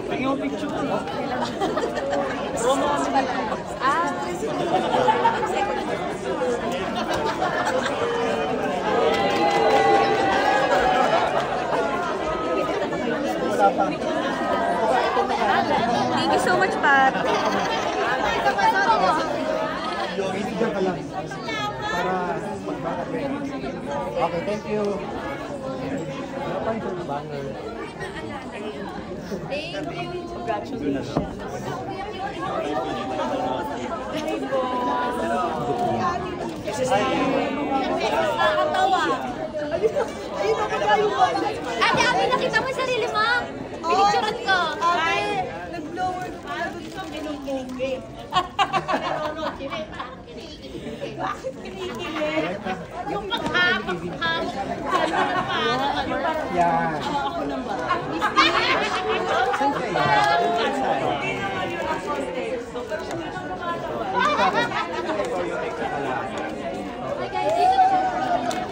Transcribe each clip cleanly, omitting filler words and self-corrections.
Tingin mo picture ko. Thank you so much, Pat. Okay, thank you. Thank you. Congratulations. Nakakatawa. Ate, Ami, nakita mo yung sarili mo? Pinicturan ko. Ate, nag-blower ko na gusto kinikilig. Bakit kinikilig? Yung paghamok. Yan. Ako naman.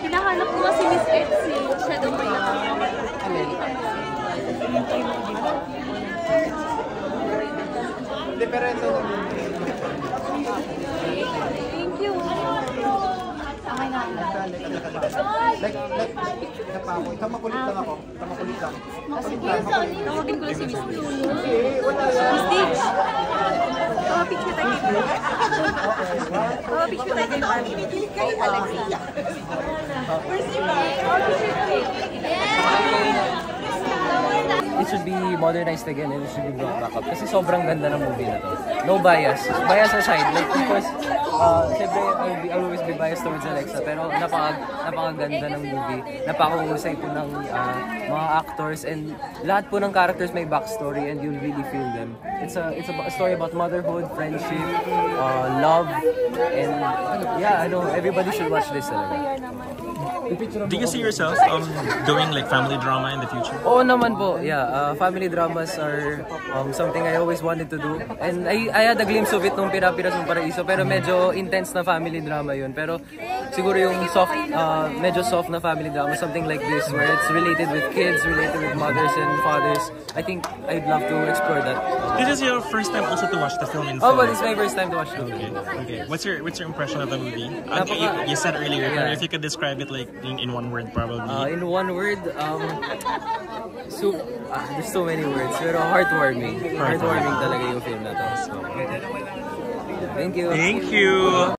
Hinahanap ko si Miss Etsy. Siya daw may nakakawal. Hindi, pero ito. Thank you. Okay na. Ikaw makulit lang ako. Ikaw makulit lang. Tawagin ko lang si Miss Lulu. Miss Dage. Picture tayo dito. Picture tayo dito. Kinikilig kay Alexia. Where's si Mark? It should be modernized again and it should be brought back up. Kasi sobrang ganda ng movie na to. No bias. Bias aside, like because siyempre I'll always be biased towards Alexa, pero napakaganda ng movie. Napakahusay po ng mga actors and lahat po ng characters may backstory and you'll really feel them. It's a story about motherhood, friendship, love, and yeah, I know everybody should watch this talaga. Do you see yourself doing like family drama in the future? Oo naman po, yeah. Family dramas are something I always wanted to do. And I had a glimpse of it nung Pira-Pira sa Paraiso, pero medyo intense na family drama yun. Pero siguro yung medyo soft na family drama, something like this, where it's related with kids, related with mothers and fathers. I think I'd love to explore that. This is your first time also to watch the film in full? Oh, but it's my first time to watch the movie. Okay. What's your impression of the movie? You said earlier, but if you could describe it like in one word, probably. In one word, there's so many words, pero heartwarming. Heartwarming talaga yung film na to. So, thank you. Thank you.